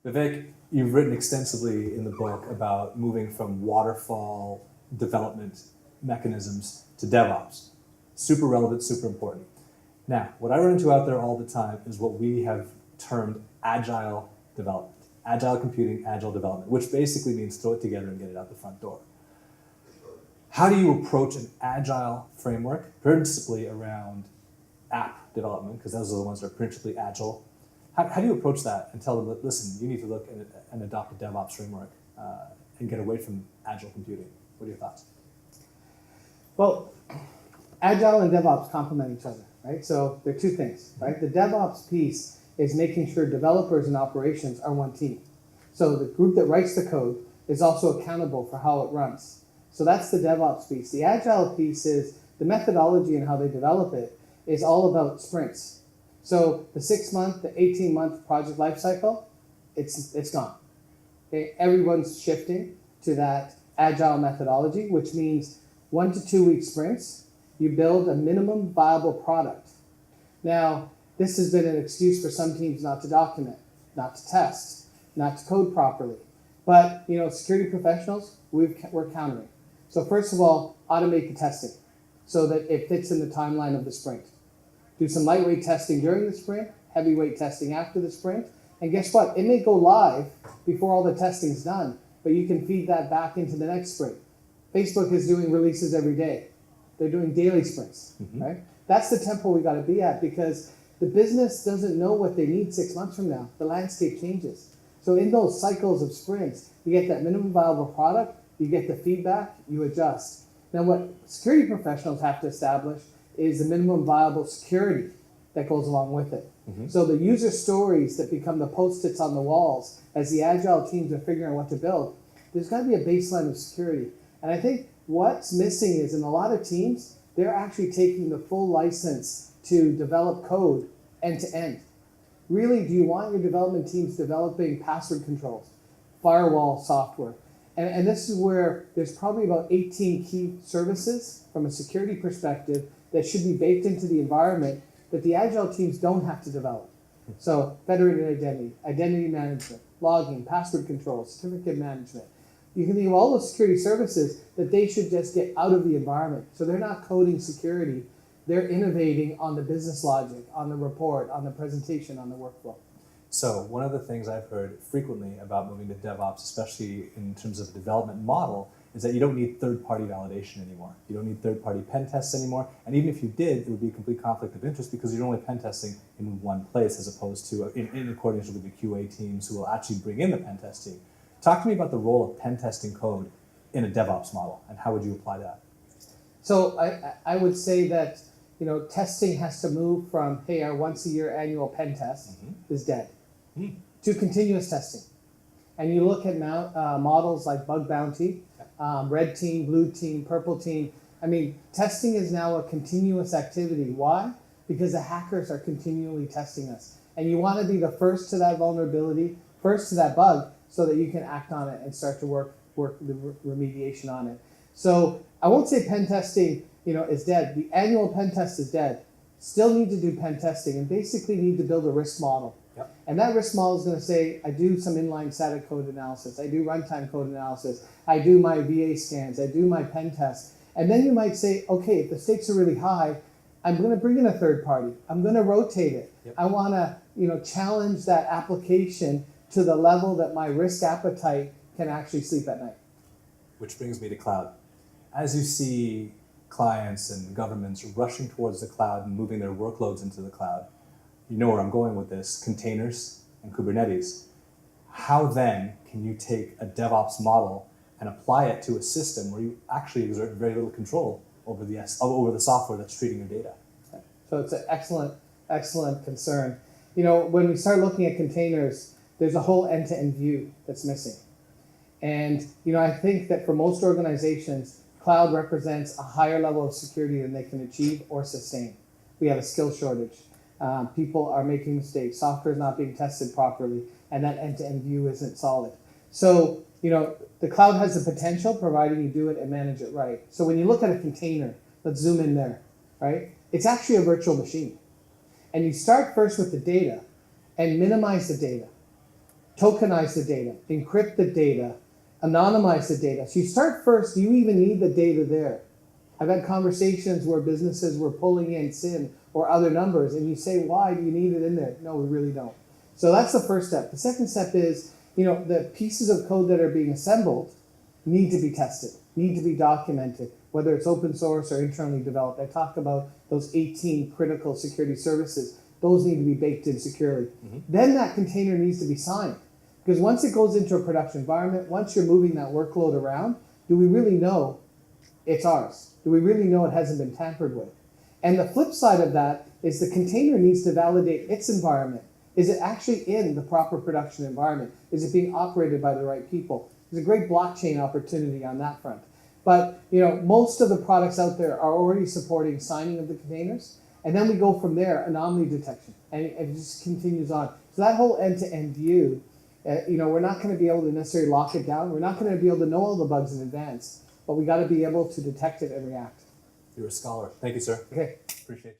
Vivek, you've written extensively in the book about moving from waterfall development mechanisms to DevOps. Super relevant, super important. Now, what I run into out there all the time is what we have termed agile development, agile computing, agile development, which basically means throw it together and get it out the front door. How do you approach an agile framework, principally around app development, because those are the ones that are principally agile? How do you approach that and tell them that, listen, you need to look and adopt a DevOps framework and get away from agile computing? What are your thoughts? Well, agile and DevOps complement each other, right? So they're two things, right? The DevOps piece is making sure developers and operations are one team. So the group that writes the code is also accountable for how it runs. So that's the DevOps piece. The agile piece is the methodology and how they develop it is all about sprints. So the 6-month, the 18-month project lifecycle, it's gone. Okay? Everyone's shifting to that agile methodology, which means 1 to 2 week sprints. You build a minimum viable product. Now, this has been an excuse for some teams not to document, not to test, not to code properly. But security professionals, we're countering. So first of all, automate the testing so that it fits in the timeline of the sprint. Do some lightweight testing during the sprint, heavyweight testing after the sprint, and guess what? It may go live before all the testing's done, but you can feed that back into the next sprint. Facebook is doing releases every day. They're doing daily sprints, right? That's the tempo we got to be at because the business doesn't know what they need 6 months from now. The landscape changes. So in those cycles of sprints, you get that minimum viable product, you get the feedback, you adjust. Now what security professionals have to establish is the minimum viable security that goes along with it. So the user stories that become the post-its on the walls as the agile teams are figuring out what to build, there's got to be a baseline of security. And I think what's missing is in a lot of teams, they're actually taking the full license to develop code end to end. Really, do you want your development teams developing password controls, firewall software? And this is where there's probably about 18 key services from a security perspective that should be baked into the environment that the agile teams don't have to develop. So federated identity, identity management, logging, password control, certificate management. You can think of all those security services that they should just get out of the environment. So they're not coding security, they're innovating on the business logic, on the report, on the presentation, on the workflow. So one of the things I've heard frequently about moving to DevOps, especially in terms of a development model, is that you don't need third-party validation anymore. You don't need third-party pen tests anymore. And even if you did, it would be a complete conflict of interest because you're only pen testing in one place as opposed to in accordance with the QA teams who will actually bring in the pen testing. Talk to me about the role of pen testing code in a DevOps model and how would you apply that? So I would say that testing has to move from, hey, our once-a-year annual pen test is dead, to continuous testing. And you look at models like bug bounty, red team, blue team, purple team. I mean, testing is now a continuous activity. Why? Because the hackers are continually testing us. And you want to be the first to that vulnerability, first to that bug, so that you can act on it and start to work the remediation on it. So I won't say pen testing, is dead. The annual pen test is dead. Still need to do pen testing and basically need to build a risk model. Yep. And that risk model is going to say, I do some inline static code analysis, I do runtime code analysis, I do my VA scans, I do my pen tests. And then you might say, okay, if the stakes are really high, I'm going to bring in a third party. I'm going to rotate it. Yep. I want to challenge that application to the level that my risk appetite can actually sleep at night. Which brings me to cloud. As you see clients and governments rushing towards the cloud and moving their workloads into the cloud, you know where I'm going with this, containers and Kubernetes. How then can you take a DevOps model and apply it to a system where you actually exert very little control over the software that's treating your data? So it's an excellent concern. When we start looking at containers, there's a whole end-to-end view that's missing. And I think that for most organizations, cloud represents a higher level of security than they can achieve or sustain. We have a skill shortage. People are making mistakes. Software is not being tested properly, and that end-to-end view isn't solid. So, the cloud has the potential, providing you do it and manage it right. So when you look at a container, let's zoom in there, right? It's actually a virtual machine. And you start first with the data and minimize the data. tokenize the data, encrypt the data, anonymize the data. So you start first, do you even need the data there? I've had conversations where businesses were pulling in SIN or other numbers, and you say, why do you need it in there? No, we really don't. So that's the first step. The second step is, the pieces of code that are being assembled need to be tested, need to be documented, whether it's open source or internally developed. I talked about those 18 critical security services. Those need to be baked in securely. Then that container needs to be signed. Because once it goes into a production environment, once you're moving that workload around, do we really know it's ours? Do we really know it hasn't been tampered with? And the flip side of that is the container needs to validate its environment. Is it actually in the proper production environment? Is it being operated by the right people? There's a great blockchain opportunity on that front. But most of the products out there are already supporting signing of the containers. And then we go from there, anomaly detection. And it just continues on. So that whole end-to-end view, we're not going to be able to necessarily lock it down. We're not going to be able to know all the bugs in advance. But we got to be able to detect it and react. You're a scholar. Thank you, sir. Okay. Appreciate it.